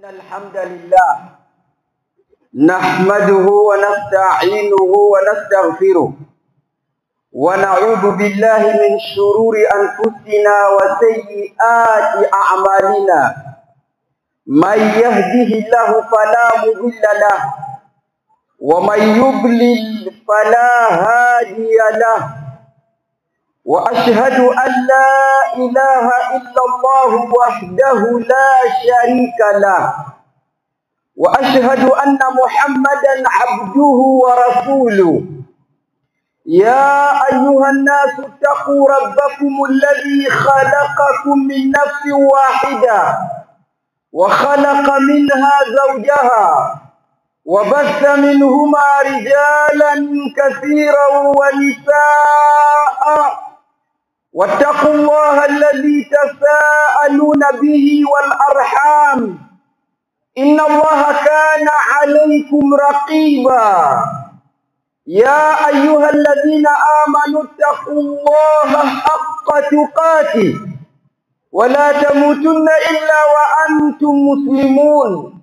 الحمد لله نحمده ونستعينه ونستغفره ونعوذ بالله من شرور أنفسنا وسيئات أعمالنا من يهده الله فلا مضل له ومن يضلل فلا هادي له وأشهد أن لا إله إلا الله وحده لا شريك له وأشهد أن محمدا عبده ورسوله يا أيها الناس اتقوا ربكم الذي خلقكم من نفس واحدة وخلق منها زوجها وبث منهما رجالا كثيرا ونساء واتقوا الله الذي تساءلون به والأرحام إن الله كان عليكم رقيبا يا أيها الذين آمنوا اتقوا الله حق تقاته ولا تموتن إلا وأنتم مسلمون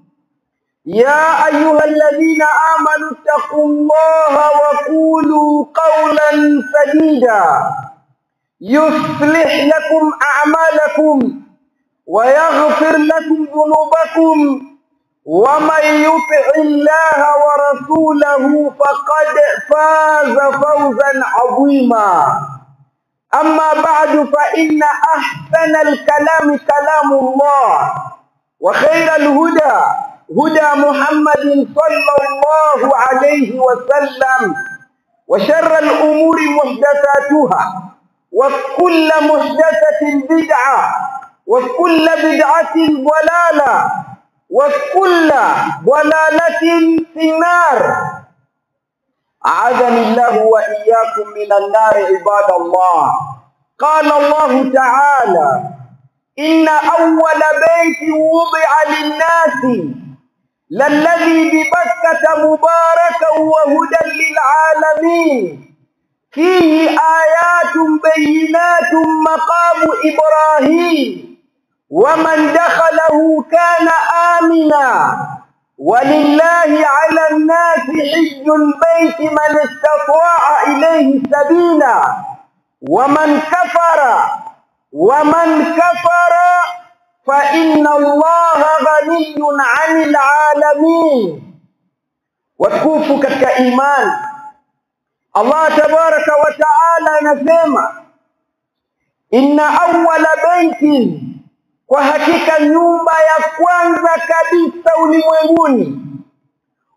يا أيها الذين آمنوا اتقوا الله وقولوا قولا سديدا يصلح لكم أعمالكم ويغفر لكم ذنوبكم ومن يطع الله ورسوله فقد فاز فوزا عظيما أما بعد فإن أحسن الكلام كلام الله وخير الهدى هدى محمد صلى الله عليه وسلم وشر الأمور محدثاتها وكل محدثة بدعة وكل بدعة ضلالة وكل ضلالة في النار أعاذني الله وإياكم من النار عباد الله قال الله تعالى إن أول بيت وضع للناس للذي ببكة مباركا وهدى للعالمين فيه آيات بينات مقام إبراهيم ومن دخله كان آمنا ولله على الناس حج البيت من استطاع إليه سبيلا ومن كفر فإن الله غني عن العالمين. Watukufu katika imani, Allah tabaraka wa taala anasema inna awwala baitin, kwa hakika nyumba ya kwanza kabisa ulimwenguni,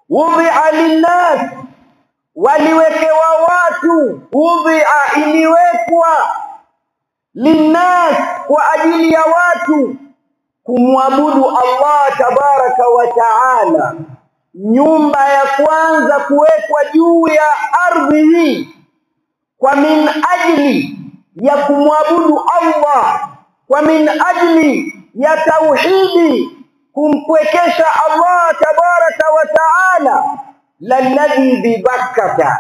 wudhi'a linnas, waliwekewa watu, wudhi'a iliwekwa linnas, kwa ajili ya watu kumwabudu Allah tabaraka wa taala. Nyumba ya kwanza kuwekwa juu ya ardhi hii kwa min ajli ya kumwabudu Allah, kwa min ajli ya tauhidi, kumpwekesha Allah tabaraka wa taala. Lalladhi bibakkata,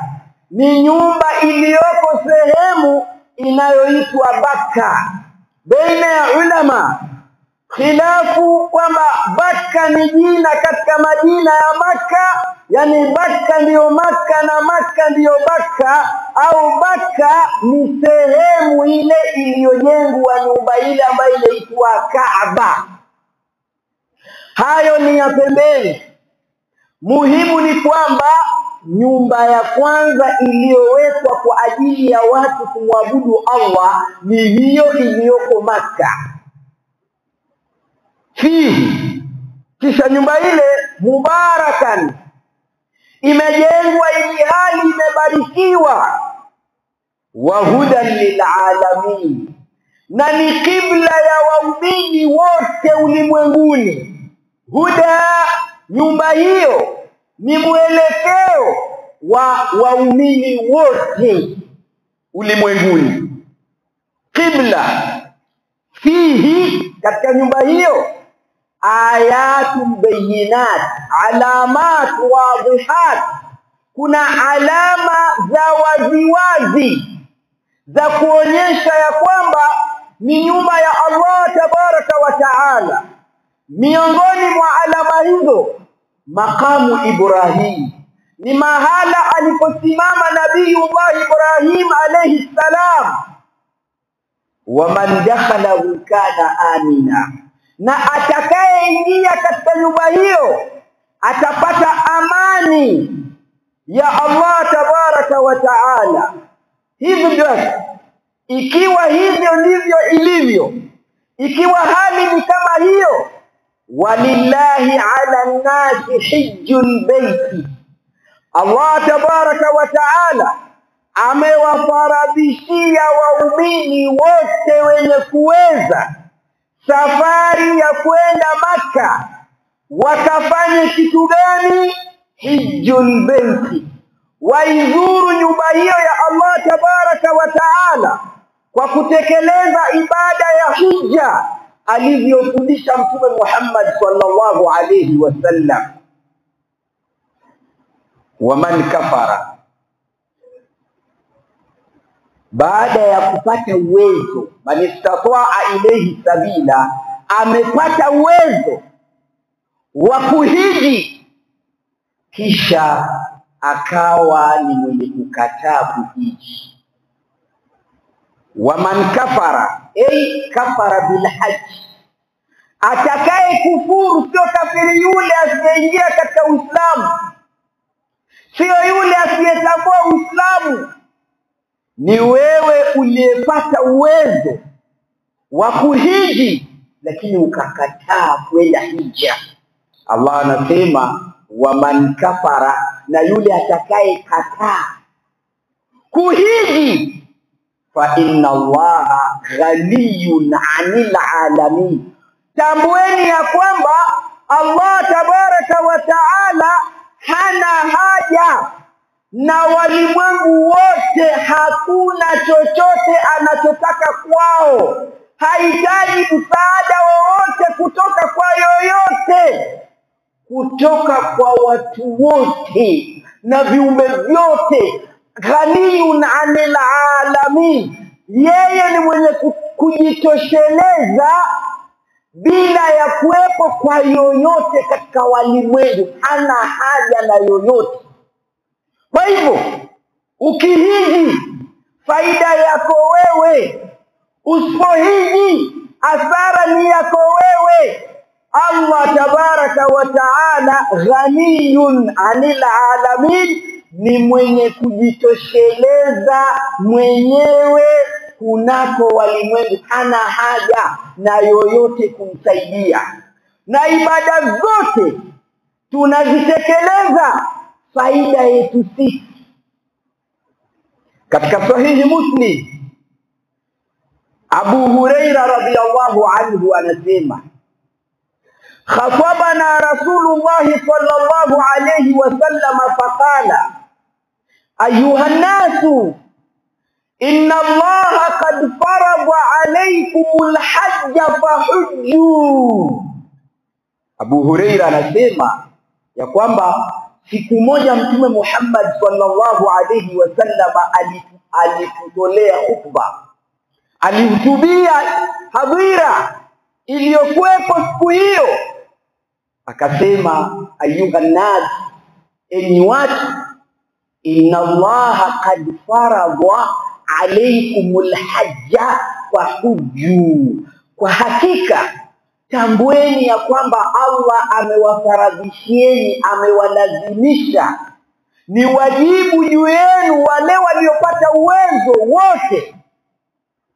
ni nyumba iliyoko sehemu inayoitwa Bakka. Baina ya ulama khilafu kwamba Bakka ni jina katika majina ya Makka, yani Bakka ndiyo Makka na Makka ndiyo Bakka, au Bakka ni sehemu ile iliyojengwa nyumba ile ambayo inaitwa Kaaba. Hayo ni ya pembeni. Muhimu ni kwamba nyumba ya kwanza iliyowekwa kwa ajili ya watu kumwabudu Allah ni hiyo iliyoko Makka. Fihi, kisha nyumba ile mubarakan, imejengwa ili hali imebarikiwa, wa hudan lilalamin, na ni kibla ya waumini wote ulimwenguni. Huda, nyumba hiyo ni mwelekeo wa waumini wote ulimwenguni. Kibla. Fihi, katika nyumba hiyo, ayatun bayinat, alamat wadihat, kuna alama za waziwazi za kuonyesha ya kwamba ni nyumba ya Allah tabaraka wa taala. miongoni mwa alama hizo makamu Ibrahim, ni mahala aliposimama Nabiyullah Ibrahim alayhi salam. Wa man dakhalahu kana amina, na atakayeingia katika nyumba hiyo atapata amani ya Allah tabaraka wa taala. Hivyo ikiwa hivyo ndivyo ilivyo, ikiwa hali ni kama hiyo, walillahi ala nnasi hijjul baiti, Allah tabaraka wa taala amewafaradhishia waumini wote wenye kuweza safari ya kwenda Makka. Wakafanye kitu gani? Hijjul baiti, waizuru nyumba hiyo ya Allah tabaraka wa taala kwa kutekeleza ibada ya hija alivyofundisha Mtume Muhammad sallallahu alayhi wasallam. Waman kafara, baada ya kupata uwezo, man istataa ilayhi sabila, amepata uwezo wa kuhiji kisha akawa ni mwenye kukataa kuhiji. Waman kafara ay kafara bil hajj, atakaye kufuru, sio kafiri yule asiyeingia katika Uislamu, sio yule asiyetambua Uislamu, ni wewe uliyepata uwezo wa kuhiji lakini ukakataa kwenda hija. Allah anasema waman kafara, na yule atakaye kataa kuhiji, fa inna Allaha ghaniyun 'anil 'alamin, tambueni ya kwamba Allah tabaraka wa taala hana haja na walimwengu wote. Hakuna chochote anachotaka kwao, hahitaji msaada wowote kutoka kwa yoyote, kutoka kwa watu wote na viumbe vyote. Ghaniyun 'anil 'alamin, yeye ni mwenye kujitosheleza bila ya kuwepo kwa yoyote katika walimwengu, hana haja na yoyote. Kwa hivyo ukihiji faida yako wewe, usipohiji hasara ni yako wewe. Allah tabaraka wa taala ghaniyun 'anil 'alamin, ni mwenye kujitosheleza mwenyewe kunako walimwengu, hana haja na yoyote kumsaidia. Na ibada zote tunazitekeleza faida yetu sisi. Katika sahihi Muslim, Abu Huraira radhiyallahu anhu anasema, khatabana Rasulullah sallallahu alayhi wasallam faqala ayuha nasu inna Allaha qad farada alaykumul hajja fahujju. Abu Huraira anasema ya kwamba siku moja Mtume Muhammad sallallahu alayhi wasallam alitutolea khutba, alihutubia hadhira iliyokuwepo siku hiyo, akasema ayuha nas, enyi watu, inna Allaha qad farada alaykumul hajja fahujju, kwa hakika tambueni ya kwamba Allah amewafaradhishieni, amewalazimisha, ni wajibu juu yenu wale waliopata uwezo wote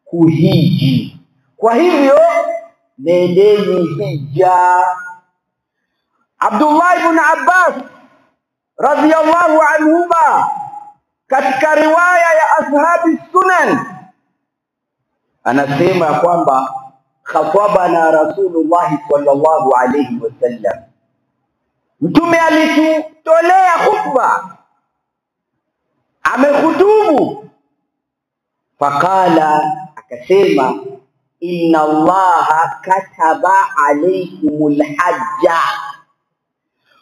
kuhiji. Kwa hivyo nendeni hija. Abdullah ibn Abbas radhiyallahu anhuma katika riwaya ya ashabi sunan anasema kwamba khatabana Rasulullah sallallahu alayhi wasallam, Mtume alitutolea khutba, amehutubu. Faqala, akasema, inna Allaha kataba alaykumul hajja,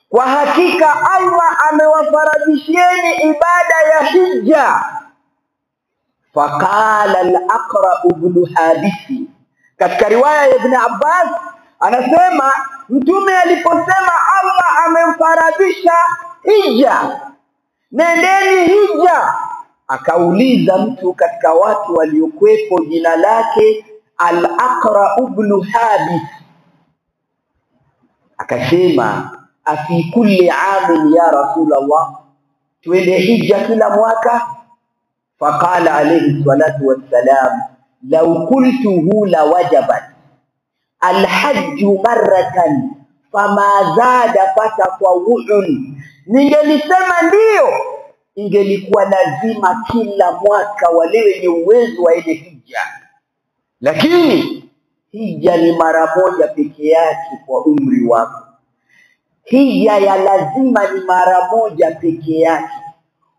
kwa hakika Allah amewafaradhishieni ibada ya hija. Faqala al-Aqra ibn Habisi, katika riwaya ya Ibn Abbas anasema Mtume aliposema Allah amemfaradhisha hija, nendeni hija, akauliza mtu katika watu waliokuwepo jina lake Al-Aqra ibn Habis, akasema afi kulli amin ya Rasulullah, tuende hija kila mwaka? Faqala alayhi salatu wassalam law qultuhu la wajabat alhajj marratan fama zada fatatawu'un, ningelisema ndio ingelikuwa lazima kila mwaka wale wenye uwezo waende hija, lakini hija ni mara moja peke yake kwa umri wako. Hija ya lazima ni mara moja peke yake.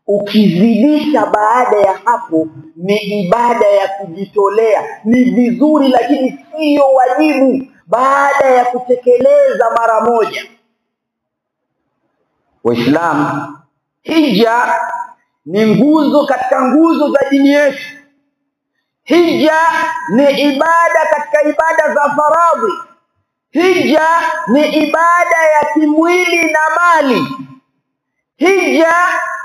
Ukizidisha baada ya hapo ni ibada ya kujitolea, ni vizuri lakini sio wajibu baada ya kutekeleza mara moja. Waislamu, hija ni nguzo katika nguzo za dini yetu. Hija ni ibada katika ibada za faradhi. Hija ni ibada ya kimwili na mali. Hija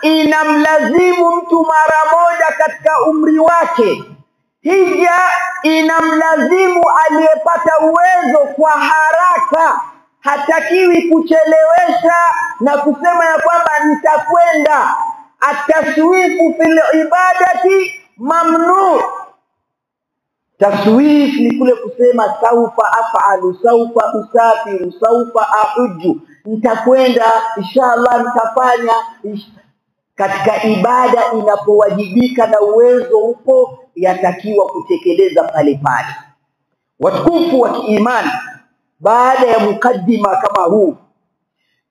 inamlazimu mtu mara moja katika umri wake. Hija inamlazimu aliyepata uwezo kwa haraka, hatakiwi kuchelewesha na kusema ya kwamba nitakwenda. Ataswifu fil ibadati mamnu. Taswif ni kule kusema saufa af'alu, saufa usafiru, saufa ahuju, nitakwenda inshallah, nitafanya. Katika ibada inapowajibika na uwezo upo, yatakiwa kutekeleza pale pale. Watukufu wa kiimani, baada ya mukaddima kama huu,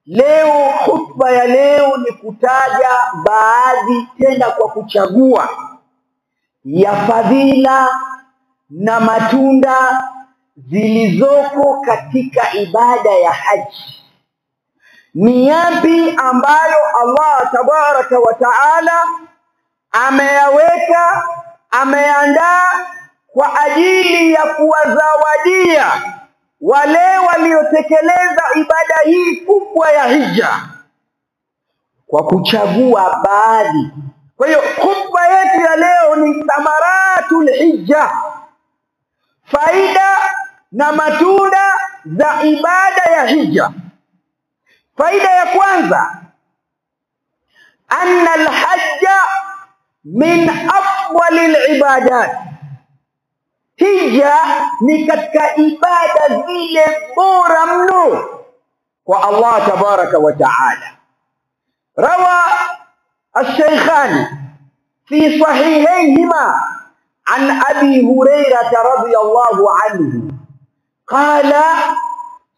leo khutba ya leo ni kutaja baadhi, tena kwa kuchagua, ya fadhila na matunda zilizoko katika ibada ya haji. Ni yapi ambayo Allah tabaraka wa taala ameyaweka, ameandaa kwa ajili ya kuwazawadia wale waliotekeleza ibada hii kubwa ya hija, kwa kuchagua baadhi. Kwa hiyo khutba yetu ya leo ni thamaratul hija, faida na matunda za ibada ya hija. Faida ya kwanza, anna al-hajja min afdalil ibadat. Hija ni katika ibada zile bora mno kwa Allah tabaraka wa taala. Rawa al-Shaykhani fi sahihayhima an Abi Hurairah radhiyallahu anhu qala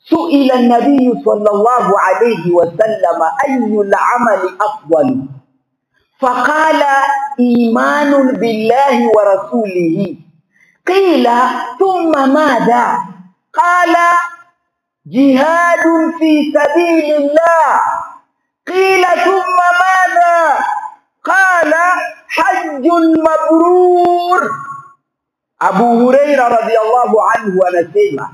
سئل النبي صلى الله عليه وسلم أي العمل أفضل؟ فقال إيمان بالله ورسوله. قيل ثم ماذا؟ قال جهاد في سبيل الله. قيل ثم ماذا؟ قال حج مبرور. أبو هريرة رضي الله عنه anasema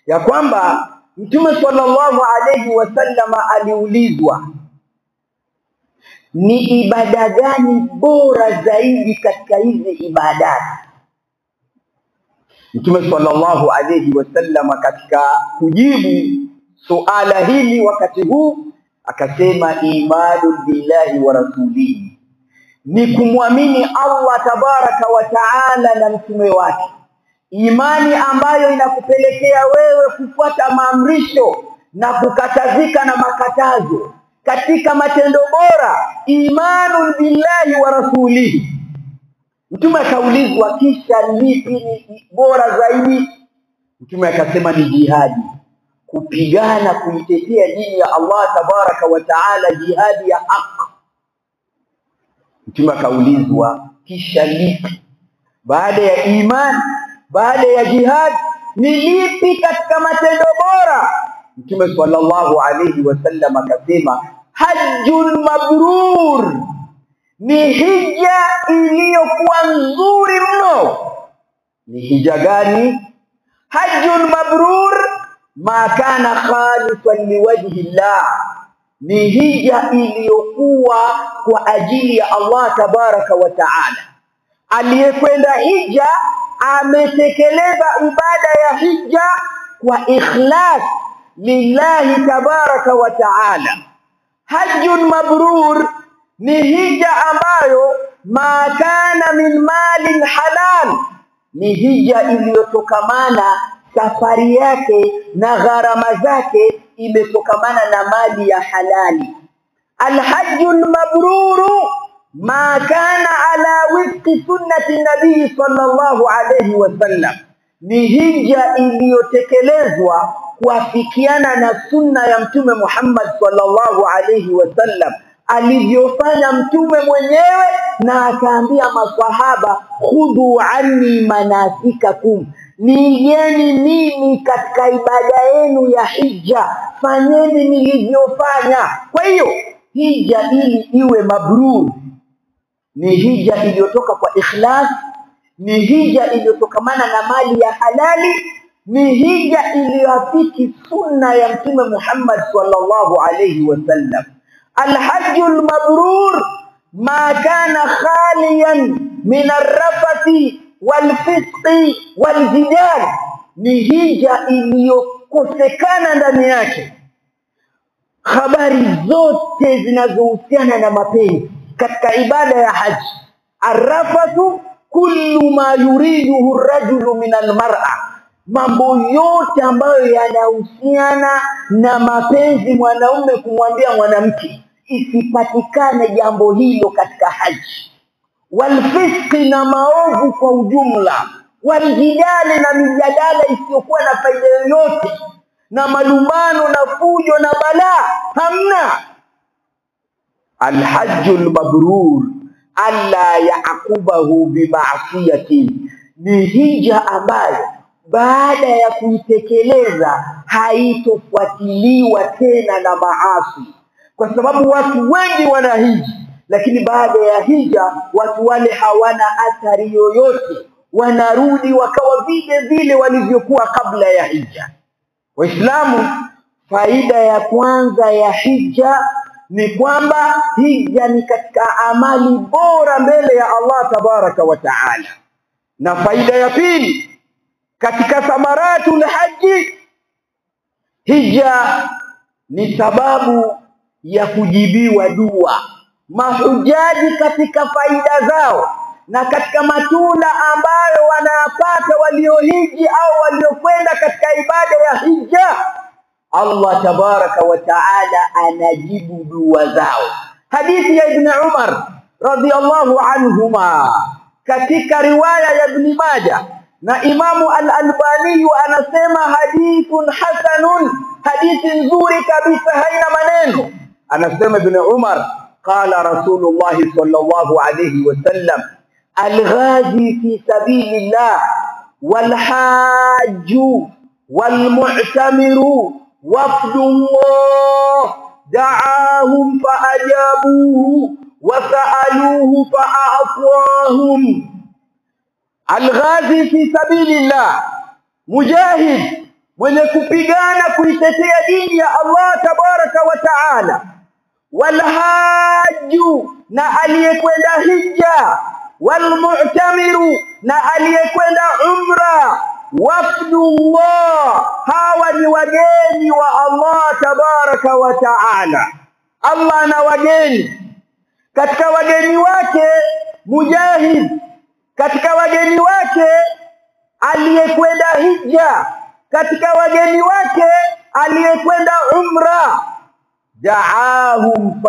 ya kwamba Mtume sallallahu alayhi wasallam aliulizwa, ni ibada gani bora zaidi katika hizi ibadati? Mtume sallallahu alayhi wasallam katika kujibu suala hili wakati huu akasema, imanu billahi wa rasulihi, ni kumwamini Allah tabaraka wa taala na mtume wake. Imani ambayo inakupelekea wewe kufuata maamrisho na kukatazika na makatazo katika matendo bora. Imanu billahi wa rasulihi. Mtume akaulizwa, kisha lipi ni bora zaidi? Mtume akasema ni jihadi, kupigana kuitetea dini ya Allah tabaraka wa taala, jihadi ya haki. Mtume akaulizwa, kisha lipi baada ya imani, baada ya jihad, ni lipi katika matendo bora? Mtume sallallahu alayhi wasallam akasema, hajjun mabrur, ni hija iliyokuwa nzuri mno. Ni hija gani? Hajjun mabrur ma kana khalisan liwajhi Allah, ni hija iliyokuwa kwa ajili ya Allah tabaraka wa taala. Aliyekwenda hija ametekeleza ibada ya hija kwa ikhlas lillahi tabaraka wa taala. Hajjun mabrur ni hija ambayo ma kana min malin halal, ni hija iliyotokamana safari yake na gharama zake imetokamana na mali ya halali. Alhajjul mabruru ma kana ala wifqi sunnati nabii sallallahu alayhi wasallam, ni hija iliyotekelezwa kuafikiana na sunna ya Mtume Muhammad sallallahu alayhi wasallam, alivyofanya mtume mwenyewe, na akaambia maswahaba, khudhu anni manasikakum, niigeni mimi katika ibada yenu ya hija, fanyeni nilivyofanya. Kwa hiyo hija ili iwe mabrur, ni hija iliyotoka kwa ikhlas, ni hija iliyotokamana na mali ya halali, ni hija iliyoafiki sunna ya Mtume Muhammad sallallahu alayhi wasallam. Alhajjul mabrur ma kana khaliyan min arrafati walfisqi waljidal, ni hija iliyokosekana ndani yake habari zote zinazohusiana na mapenzi katika ibada ya haji. Arrafatu kullu ma yuriduhu ar-rajulu min al-mar'a, mambo yote ambayo yanahusiana na mapenzi mwanaume kumwambia mwanamke, isipatikane jambo hilo katika haji. Walfisqi, na maovu kwa ujumla. Waljidali, na mijadala isiyokuwa na faida yoyote, na malumbano na fujo na balaa, hamna. Alhajjul mabrur alla ya'qubahu bima'siyati, ni hija ambayo baada ya kuitekeleza haitofuatiliwa tena na maasi. Kwa sababu watu wengi wanahiji, lakini baada ya hija watu wale hawana athari yoyote, wanarudi wakawa vile vile walivyokuwa kabla ya hija. Waislamu, faida ya kwanza ya hija ni kwamba hija ni katika amali bora mbele ya Allah tabaraka wa taala. Na faida ya pili katika thamaratul haji, hija ni sababu ya kujibiwa dua. Mahujaji katika faida zao na katika matunda ambayo wanapata waliohiji au waliokwenda katika ibada ya hija, Allah tabaraka wa taala anajibu dua zao. Hadithi ya Ibn Umar radhiyallahu anhuma katika riwaya ya Ibn Majah, na Imamu al-Albani anasema hadithun hasanun, hadithi nzuri kabisa, haina maneno. Anasema Ibn Umar, qala Rasulullah sallallahu alayhi wasallam, al-ghazi fi sabilillah wal-hajju wal-mu'tamiru wafdullah da'ahum fa'ajabuhu wa sa'aluhu fa'a'tahum. Al-ghazi fi sabilillah, mujahid mwenye kupigana kuitetea dini ya Allah tabaraka wa taala. Walhaju, na aliyekwenda hija. Walmu'tamiru, na aliyekwenda umra. Wafdullah, hawa ni wageni wa Allah tabaraka wa taala. Allah na wageni, katika wageni wake mujahid, katika wageni wake aliyekwenda hija, katika wageni wake aliyekwenda umra. Da'ahum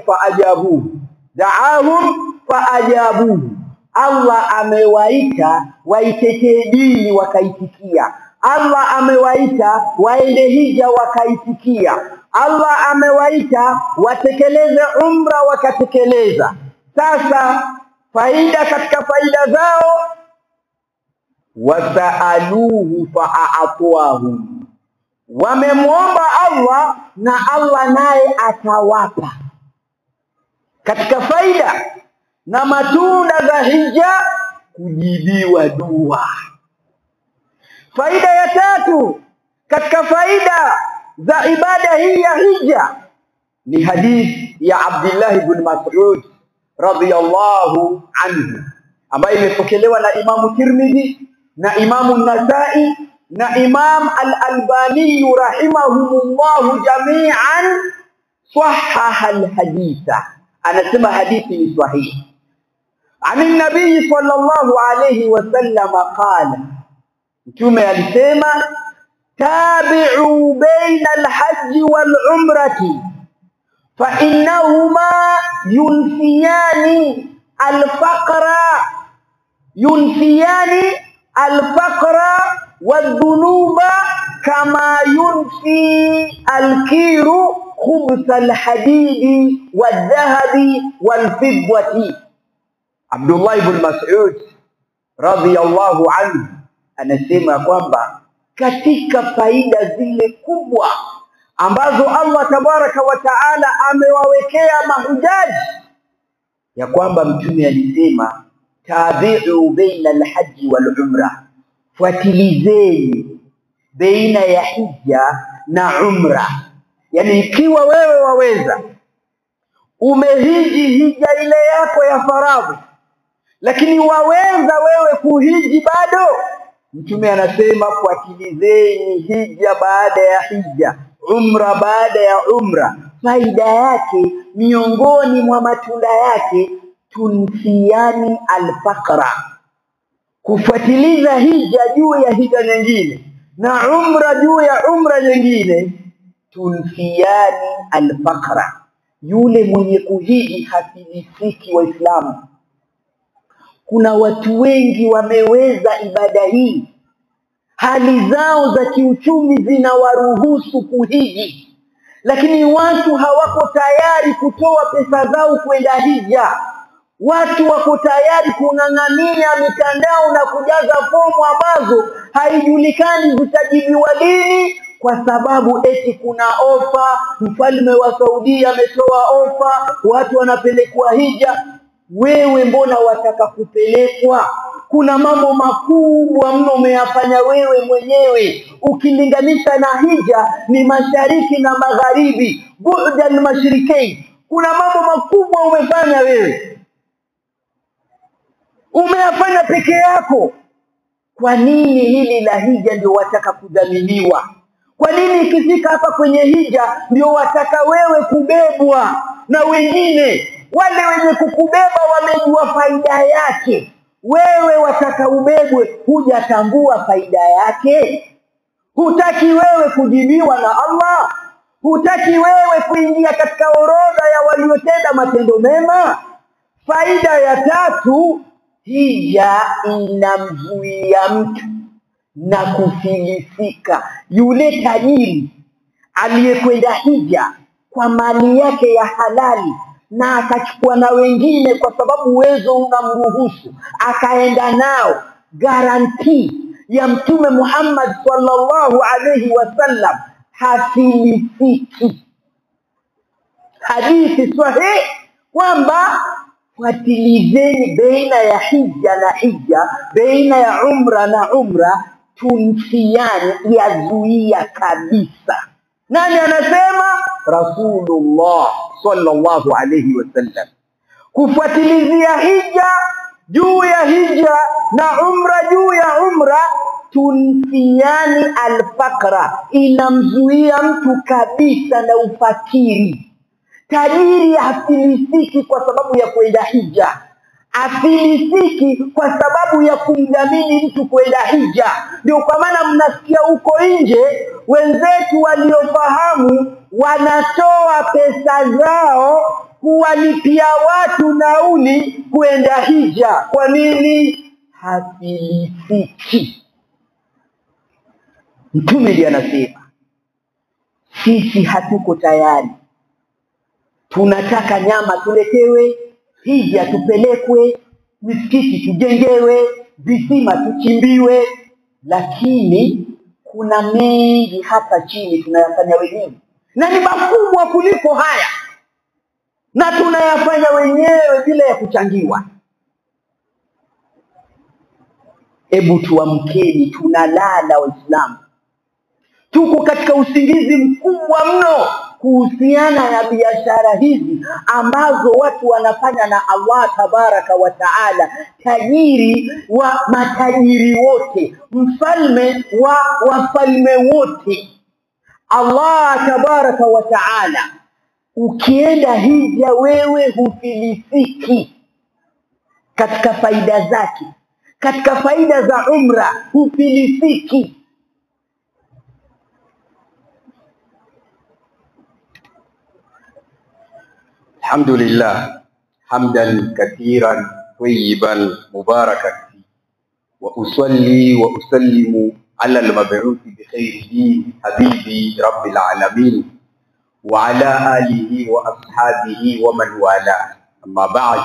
fa'ajabuhu, da'ahum fa'ajabuhu, Allah amewaita waitetee dini wakaitikia. Allah amewaita waende hija wakaitikia. Allah amewaita watekeleze umra wakatekeleza. Sasa faida katika faida zao, wasaaluhu fa'a'tahum, wamemwomba Allah na Allah naye atawapa. Katika faida na matunda za hija, kujibiwa dua. Faida ya tatu katika faida za ibada hii ya hija ni hadithi ya Abdullah ibn Mas'ud radhiyallahu anhu ambayo imepokelewa na Imam Tirmidhi na Imam Nasa'i na Imam Al-Albani rahimahumullah jami'an sahaha al-haditha. Anasema hadithi ni sahihi. Ani nabii sallallahu alayhi wasallam qala, mtume alisema tabi'u baina al-hajj wal-umrati fa innahuma yunfiyani al-faqra wal-dhunuba kama yunfi al-kiru khubth al-hadidi wal-dhahabi wal-fiddati. Abdullah ibn Mas'ud radhiyallahu anhu anasema kwamba katika faida zile kubwa ambazo Allah tabaraka wa taala amewawekea mahujaji, ya kwamba mtume alisema tabi'u baina al-hajj wal-umra, fuatilizeni baina ya hija na umra. Yani ikiwa wewe waweza umehiji hija ile yako ya faradhi, lakini waweza wewe kuhiji bado, mtume anasema fuatilizeni hija baada ya hija, umra baada ya umra. Faida yake, miongoni mwa matunda yake, tunfiani al-faqra, kufuatiliza hija juu ya hija nyingine na umra juu ya umra nyingine. Tunfiani al-faqra, yule mwenye kuhiji hafilisiki. Waislamu, kuna watu wengi wameweza ibada hii, hali zao za kiuchumi zinawaruhusu kuhiji, lakini watu hawako tayari kutoa pesa zao kwenda hija. Watu wako tayari kung'ang'ania mitandao na kujaza fomu ambazo haijulikani zitajibiwa lini, kwa sababu eti kuna ofa, mfalme wa Saudi ametoa ofa, watu wanapelekwa hija. Wewe mbona wataka kupelekwa? Kuna mambo makubwa mno umeyafanya wewe mwenyewe. Ukilinganisha na hija ni mashariki na magharibi, bu'dal mashriqain. Kuna mambo makubwa umefanya wewe, umeyafanya peke yako. Kwa nini hili la hija ndio wataka kudhaminiwa? Kwa nini ikifika hapa kwenye hija ndio wataka wewe kubebwa na wengine? Wale wenye kukubeba wamejua faida yake, wewe wataka ubebwe, hujatambua faida yake. Hutaki wewe kujibiwa na Allah? Hutaki wewe kuingia katika orodha ya waliotenda matendo mema? Faida ya tatu, hija inamzuia mtu na kufilisika. Yule tajiri aliyekwenda hija kwa mali yake ya halali na akachukua na wengine kwa sababu uwezo unamruhusu, akaenda nao, guarantee ya Mtume Muhammad sallallahu alayhi wasallam, hafilisiki. Hadithi sahihi kwamba fuatilizeni baina ya hija na hija, baina ya umra na umra, tunfiani, yazuia kabisa. Nani anasema? Rasulullah sallallahu alayhi wasallam. Kufuatilizia hija juu ya hija na umra juu ya umra, tunfiani al-faqra, inamzuia mtu kabisa na ufakiri. Tajiri hafilisiki kwa sababu ya kwenda hija, hafilisiki kwa sababu ya kumdhamini mtu kwenda hija. Ndio kwa maana mnasikia huko nje wenzetu waliofahamu wanatoa pesa zao kuwalipia watu nauli kwenda hija. Kwa nini? Hafilisiki. Mtume ndiye anasema sisi hatuko tayari, tunataka nyama tuletewe, hija tupelekwe, misikiti tujengewe, visima tuchimbiwe, lakini kuna mengi hapa chini tunayafanya wenyewe na ni makubwa kuliko haya, na tunayafanya wenyewe bila ya kuchangiwa. Ebu tuamkeni, tunalala Waislamu. Tuko katika usingizi mkubwa mno kuhusiana na biashara hizi ambazo watu wanafanya na Allah tabaraka wa taala, tajiri wa matajiri wote, mfalme wa wafalme wote, Allah tabaraka wa taala. Ukienda hija wewe hufilisiki katika faida zake, katika faida za umra hufilisiki. Alhamdulillah hamdan kathiran tayyiban mubarakan fi wa usalli wa usallimu ala al-mab'uthi bi khayri din habibi rabbil alamin wa ala alihi wa ashabihi wa man wala. Amma ba'd,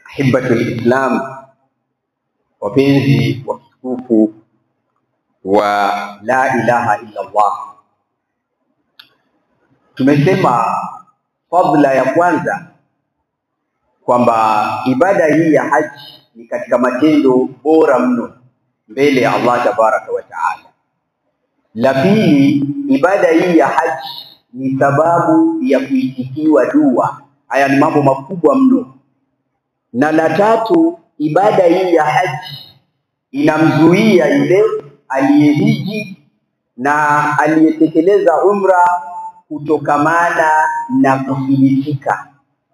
ahibatul islam, wapenzi wa kitukufu wa la ilaha illa Allah. Tumesema fadhila ya kwanza kwamba ibada hii ya haji ni katika matendo bora mno mbele ya Allah tabaraka wa taala. La pili, ibada hii ya haji ni sababu ya kuitikiwa dua. Haya ni mambo makubwa mno. Na la tatu, ibada hii ya haji inamzuia yule aliyehiji na aliyetekeleza umra kutokamana na kufilisika.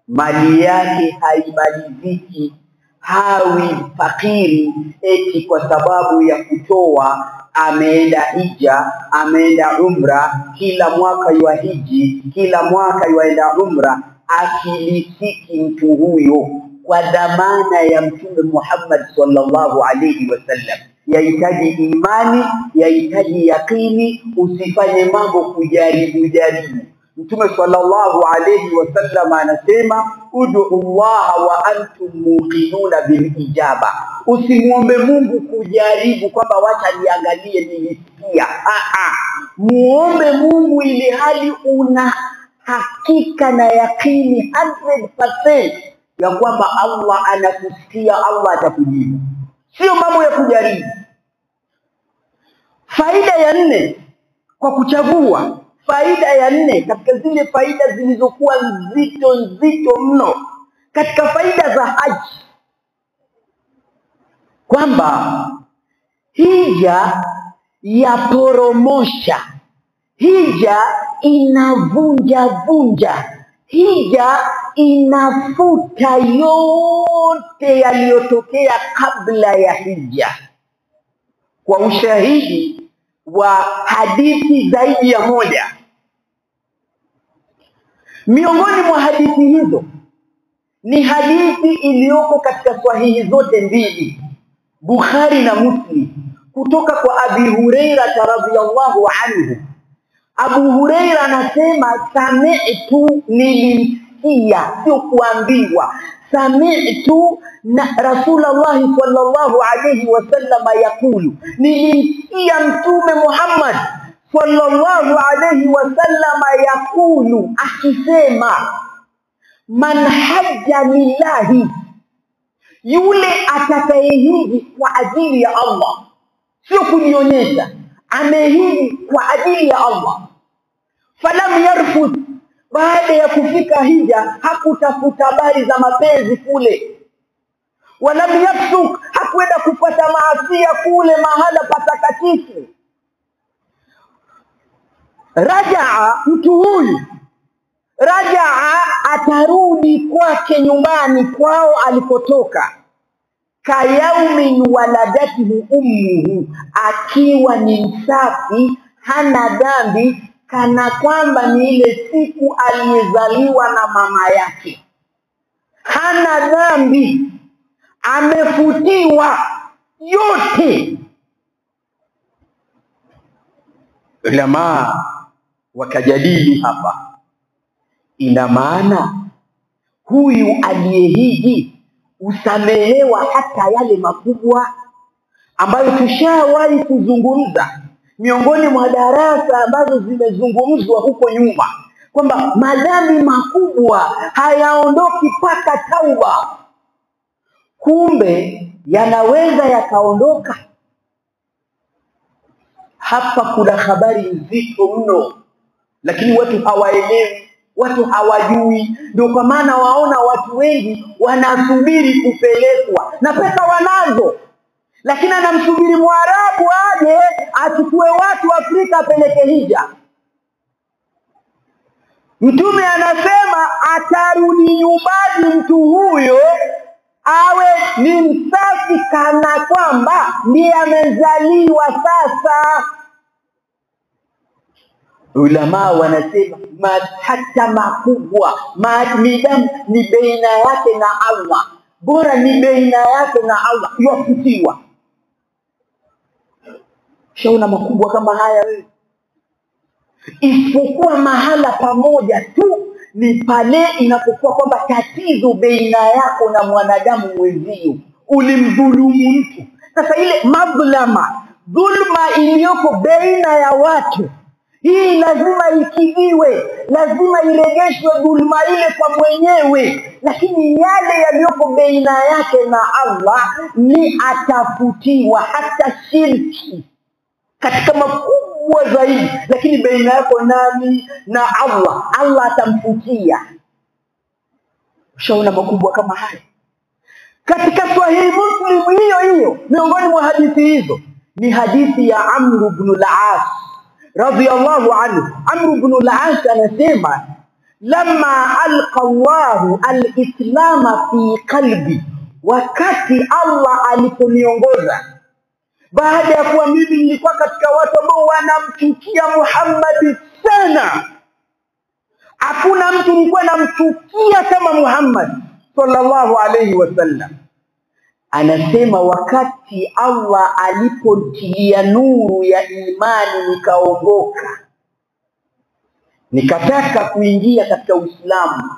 Mali yake haimaliziki, hawi fakiri eti kwa sababu ya kutoa. Ameenda hija, ameenda umra, kila mwaka yuahiji, kila mwaka yuaenda umra, akilisiki mtu huyo kwa dhamana ya Mtume Muhammad sallallahu alayhi wasallam. Yahitaji imani, yahitaji yakini, usifanye mambo kujaribu. Mtume sallallahu alayhi wasallam anasema, ud'u Allah wa antum muqinuna bil ijaba. Usimuombe Mungu kujaribu kwamba wacha niangalie nilisikia. Muombe Mungu ili hali una hakika na yakini 100% ya kwamba Allah anakusikia, Allah atakujibu. Sio mambo ya kujaribu. Faida ya 4 kwa kuchagua, faida ya 4 katika zile faida zilizokuwa nzito mno katika faida za haji, kwamba hija ya poromosha, hija inavunja, hija inafuta yote yaliyotokea kabla ya hija, kwa ushahidi wa hadithi zaidi ya 1. Miongoni mwa hadithi hizo ni hadithi iliyoko katika sahihi zote mbili, Bukhari na Muslim, kutoka kwa Abi Huraira radhiyallahu anhu. Abu Huraira anasema, sami'tu, nilimsikia, sio kuambiwa. Sami'tu na Rasulullah sallallahu alayhi wasallam yakulu, nilimsikia Mtume Muhammad sallallahu alayhi wasallam yakulu, akisema, man hajja lillahi, yule atakayehiji kwa ajili ya Allah, sio kujionyesha, amehiji kwa ajili ya Allah, falam yarfud, baada ya kufika hija hakutafuta habari za mapenzi kule, walam yafsuk, hakwenda kupata maasiya kule mahala patakatifu. Rajaa, mtu huyu rajaa, atarudi kwake nyumbani kwao alipotoka, kayaumin waladatihi ummuhu, akiwa ni msafi, hana dhambi, kana kwamba ni ile siku aliyezaliwa na mama yake. Hana dhambi, amefutiwa yote. Ulama wakajadili hapa, ina maana huyu aliyehiji usamehewa hata yale makubwa ambayo tushawahi kuzungumza miongoni mwa darasa ambazo zimezungumzwa huko nyuma, kwamba madhambi makubwa hayaondoki paka tauba. Kumbe yanaweza yakaondoka. Hapa kuna habari nzito mno, lakini watu hawaelewi, watu hawajui. Ndio kwa maana waona watu wengi wanasubiri kupelekwa, na pesa wanazo, lakini anamsubiri Mwarabu aje achukue watu Afrika apeleke hija. Mtume anasema atarudi nyumbani mtu huyo awe ni msafi kana kwamba ndiye amezaliwa sasa. Ulama wanasema hata makubwa midamu ni baina yake na Allah, bora ni baina yake na Allah yafutiwa. Shauna makubwa kama haya wewe? Isipokuwa mahala pamoja tu, ni pale inapokuwa kwamba tatizo baina yako na mwanadamu mwenzio, ulimdhulumu mtu. Sasa ile madhlama, dhulma iliyoko baina ya watu, hii lazima ikidhiwe, lazima iregeshwe dhulma ile kwa mwenyewe. Lakini yale yaliyoko baina yake na Allah ni atafutiwa, hata shirki katika makubwa zaidi. Lakini baina yako nani na Allah, Allah atamfutia. Ushaona makubwa kama haya? Katika Sahih Muslim hiyo miongoni mwa hadithi hizo ni hadithi ya Amr ibn al-As radhiyallahu anhu. Amr ibn al-As anasema lamma alqa Allahu al-islama fi qalbi, wakati Allah aliponiongoza baada ya kuwa mimi nilikuwa katika watu ambao wanamchukia Muhammad sana. Hakuna mtu nilikuwa namchukia kama Muhammad sallallahu alayhi wasallam. Anasema wakati Allah alipotilia nuru ya imani nikaongoka, nikataka kuingia katika Uislamu,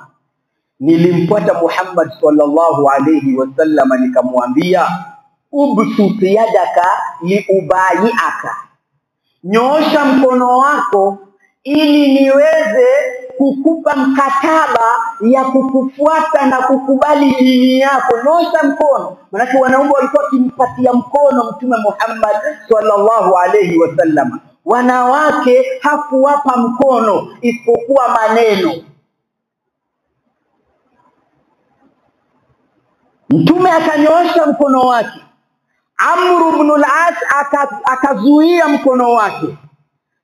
nilimfuata Muhammad sallallahu alayhi wasallam, nikamwambia ubsut yadaka liubayiaka, nyoosha mkono wako ili niweze kukupa mkataba ya kukufuata na kukubali dini yako. Nyoosha mkono. Maana wanaume walikuwa wakimpatia mkono Mtume Muhammad sallallahu alayhi wasallam, wanawake hakuwapa mkono isipokuwa maneno. Mtume akanyoosha mkono wake, Amr ibn al-As akazuia mkono wake.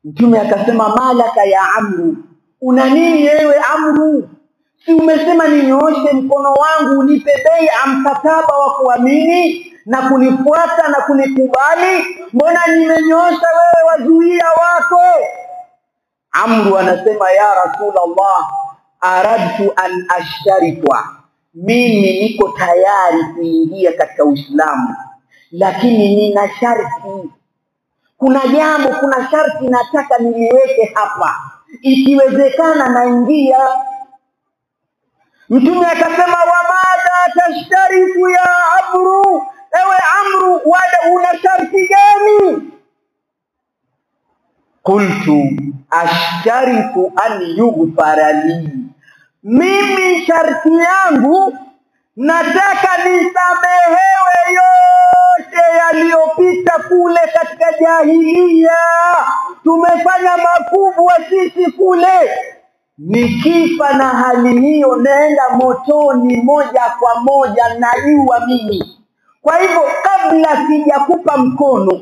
Mtume akasema malaka ya Amru, una nini wewe Amru? Si umesema ninyooshe mkono wangu unipe bai'a, mkataba wa kuamini na kunifuata na kunikubali? Mbona nimenyoosha wewe wazuia wako? Amru anasema ya Rasulullah, aradtu an ashtarika, mimi niko tayari kuingia katika Uislamu, lakini nina sharti. Kuna jambo, kuna sharti nataka niliweke hapa, ikiwezekana naingia. Mtume akasema wa madha tashtariku ya Amru, ewe Amru, wala una sharti gani? Qultu ashtariku an yughfara li, mimi sharti yangu nataka nisamehewe yote yaliyopita kule katika jahiliya. Tumefanya makubwa sisi kule, nikifa na hali hiyo naenda motoni moja kwa moja, najua mimi. Kwa hivyo kabla sijakupa mkono,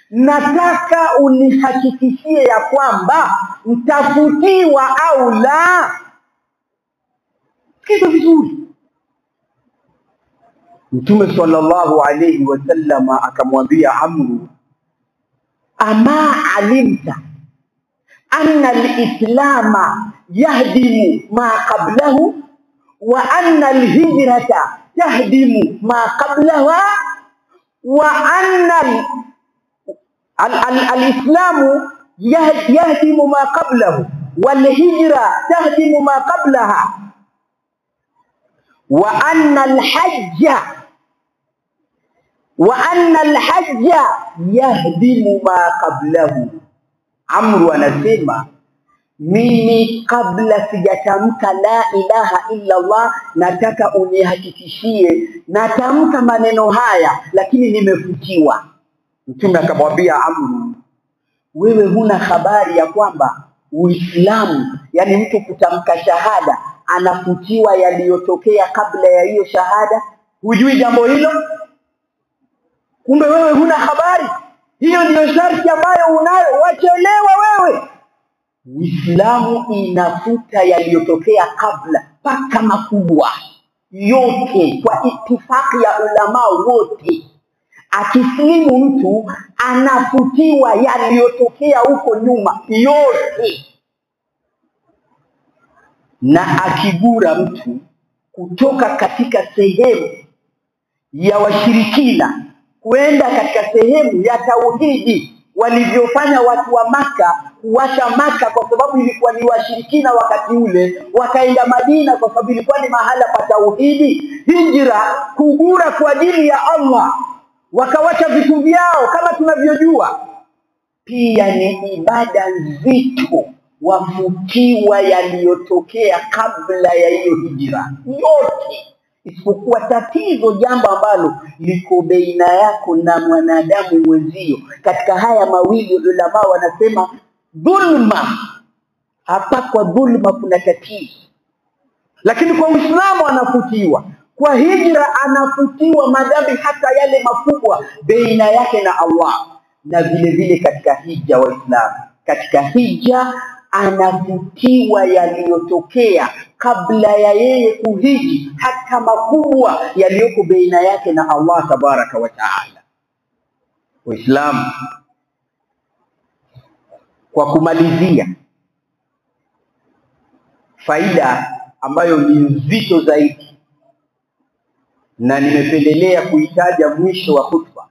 nataka unihakikishie ya kwamba mtafutiwa au la. Kitu vizuri. Mtume sallallahu alayhi wasallam akamwambia Amru, ama alimta anna al-islama yahdimu ma qablahu wa anna al-hijrata tahdimu ma qablaha wa anna al-islamu yahdimu ma qablahu wal hijra tahdimu ma qablaha wa anna al-hajja yahdimu ma qablahu. Amru anasema mimi kabla sijatamka la ilaha illa Allah nataka unihakikishie natamka maneno haya lakini nimefutiwa. Mtume akamwambia Amru, wewe huna habari ya kwamba Uislamu, yani mtu kutamka shahada anafutiwa yaliyotokea kabla ya hiyo shahada? Hujui jambo hilo? Kumbe wewe huna habari. Hiyo ndio sharti ambayo unayo, wachelewa wewe. Uislamu inafuta yaliyotokea kabla mpaka makubwa yote kwa itifaki ya ulama wote. Akislimu mtu anafutiwa yaliyotokea huko nyuma yote. Na akigura mtu kutoka katika sehemu ya washirikina kwenda katika sehemu ya tauhidi, walivyofanya watu wa Maka, kuacha Maka kwa sababu ilikuwa ni washirikina wakati ule, wakaenda Madina kwa sababu ilikuwa ni mahala pa tauhidi, hijra, kugura kwa ajili ya Allah, wakawacha vitu vyao kama tunavyojua. Pia ni ibada nzito, wafutiwa yaliyotokea kabla ya hiyo hijra yote, isipokuwa tatizo jambo ambalo liko baina yako na mwanadamu mwenzio. Katika haya mawili ulama wanasema dhulma. Hapa kwa dhulma kuna tatizo, lakini kwa Uislamu anafutiwa. Kwa hijra anafutiwa madhambi hata yale makubwa baina yake na Allah. Na vile vile katika hija Waislamu, katika hija anafutiwa yaliyotokea kabla ya yeye kuhiji, hata makubwa yaliyoko baina yake na Allah tabaraka wa taala. Waislamu, kwa kumalizia, faida ambayo ni nzito zaidi na nimependelea kuitaja mwisho wa khutba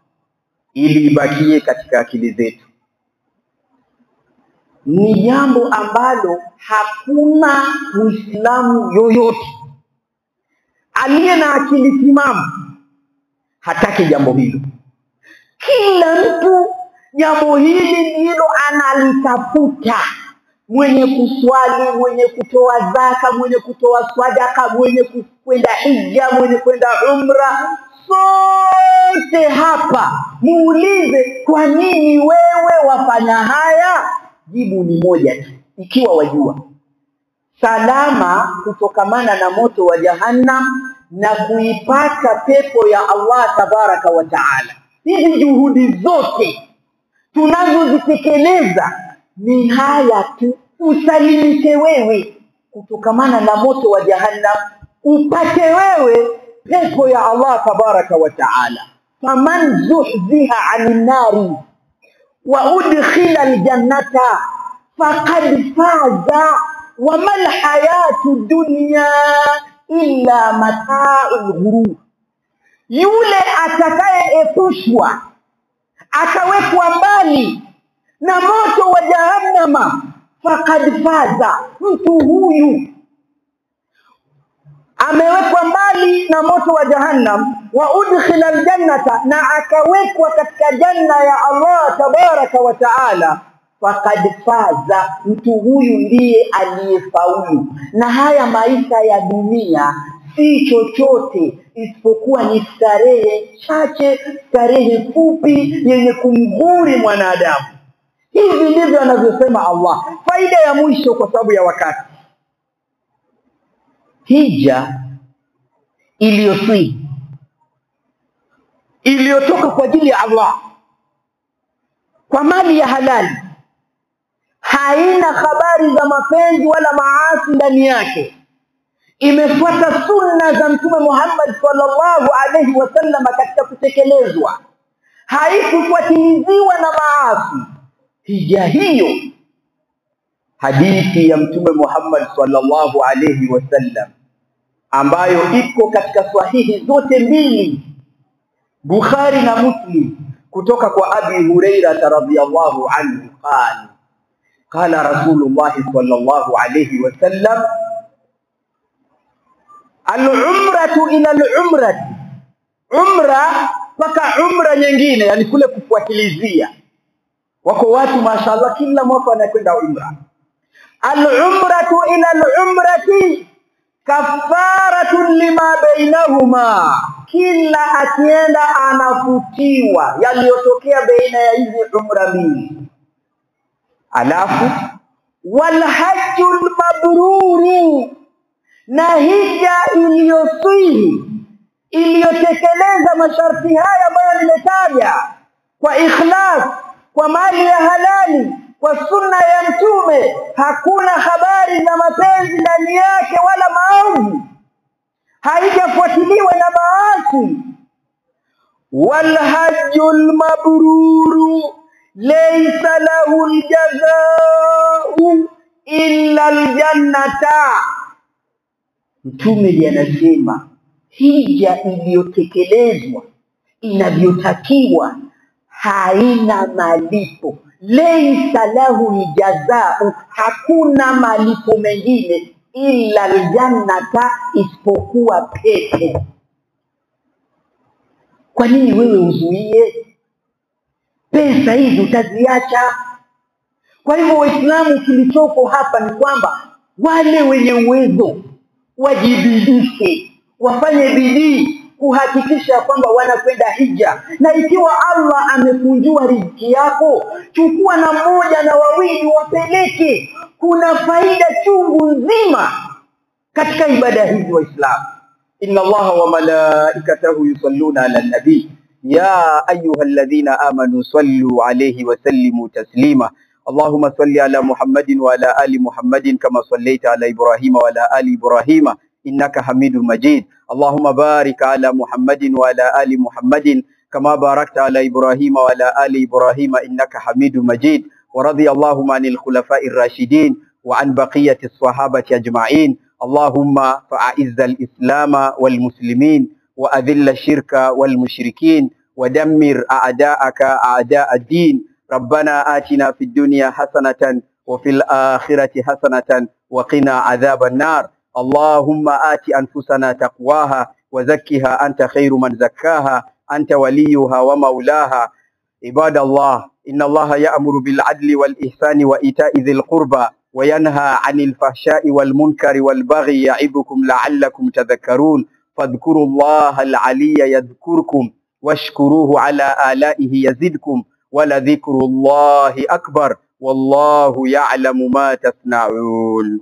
ili ibakie katika akili zetu, ni jambo ambalo hakuna Muislamu yoyote aliye na akili timamu hataki jambo hilo. Kila mtu jambo hili ndilo analitafuta. Mwenye kuswali, mwenye kutoa zaka, mwenye kutoa sadaka, mwenye kwenda hija, mwenye kwenda umra, sote hapa muulize, kwa nini wewe wafanya haya? Jibu ni moja tu, ikiwa wajua salama kutokamana na moto wa Jahannam na kuipata pepo ya Allah tabaraka wa taala. Hizi juhudi zote tunazozitekeleza ni haya tu, usalimike wewe kutokamana na moto wa Jahannam, upate wewe pepo ya Allah tabaraka wa taala. Faman zuhziha 'anil nari wa udkhila aljannata faqad faza wa mal hayatu dunya illa mata'ul ghurur. Yule atakayeepushwa akawekwa mbali na moto wa Jahannama, faqad faza, mtu huyu amewekwa mbali na moto wa Jahannam, wa udkhila aljannata, na akawekwa katika janna ya Allah tabaraka wa taala, faqad faza, mtu huyu ndiye aliyefaulu. Na haya maisha ya dunia si chochote isipokuwa ni starehe chache, starehe fupi yenye kumghuri mwanadamu. Hivi ndivyo anavyosema Allah. Faida ya mwisho kwa sababu ya wakati, hija iliyosii, iliyotoka kwa ajili ya Allah kwa mali ya halali, haina habari za mapenzi wala maasi ndani yake, imefuata sunna za Mtume Muhammad sallallahu alaihi wasallam katika kutekelezwa, haikufuatiliziwa na maasi. Hija hiyo, hadithi ya Mtume Muhammad sallallahu alaihi wasallam ambayo iko katika sahihi zote mbili, Bukhari na Muslim, kutoka kwa Abi Hurairah radhiyallahu anhu qala qala Rasulullah sallallahu alayhi wasallam, al-umratu ila al-umrati, umra paka umra nyingine, yani kule kufuatilizia. Wako watu mashallah kila mwaka wanakwenda umra, al-umratu ila al-umrati kafaratun lima bainahuma, kila akienda anafutiwa yaliyotokea baina ya hizi umra mbili. Alafu wal hajjul mabruru, na hija iliyoswihi, iliyotekeleza masharti haya ambayo nimetaja kwa ikhlas, kwa mali ya halali, kwa sunna ya Mtume, hakuna habari za mapenzi ndani yake wala maovu, haijafuatiliwa na maasi. Wal hajjul mabruru laysa lahu aljazaa'u illa aljannata. Mtume anasema hija iliyotekelezwa inavyotakiwa haina malipo. Laysa lahu aljazaa'u, hakuna malipo mengine, illa aljannata, isipokuwa pepo. Kwa nini wewe uzuie? Pesa hizi utaziacha. Kwa hivyo Waislamu, kilichopo hapa ni kwamba wale wenye uwezo wajibidishe, wafanye bidii kuhakikisha kwamba wanakwenda hija. Na ikiwa Allah amekunjua riziki yako, chukua na mmoja na wawili wapeleke. Kuna faida chungu nzima katika ibada hizi Waislamu. Inna Allaha wa malaikatahu yusalluna ala nabi ya ayyuhalladhina amanu sallu alayhi wa sallimu taslima. Allahumma salli ala Muhammadin wa ala ali Muhammadin kama sallaita ala Ibrahim wa ala ali Ibrahim innaka Hamidum Majid. Allahumma barik ala Muhammadin wa ala ali Muhammadin kama barakta ala Ibrahim wa ala ali Ibrahim innaka Hamidum Majid. Wa radiyallahu anil khulafa'ir rashidin wa an baqiyati as-sahabati ajma'in. Allahumma fa'izz al-islam wal muslimin wa adhill ash-shirka wal mushrikin wa dammir a'da'aka a'da' ad-din. ربنا آتنا في الدنيا حسنة وفي الآخرة حسنة وقنا عذاب النار. اللهم آت أنفسنا تقواها وزكها أنت خير من زكاها أنت وليها ومولاها. عباد الله، إن الله يأمر بالعدل والإحسان وإيتاء ذي القربى وينهى عن الفحشاء والمنكر والبغي يعظكم لعلكم تذكرون. فاذكروا الله العلي يذكركم واشكروه على آلائه يزدكم ولذكر الله أكبر والله يعلم ما تصنعون.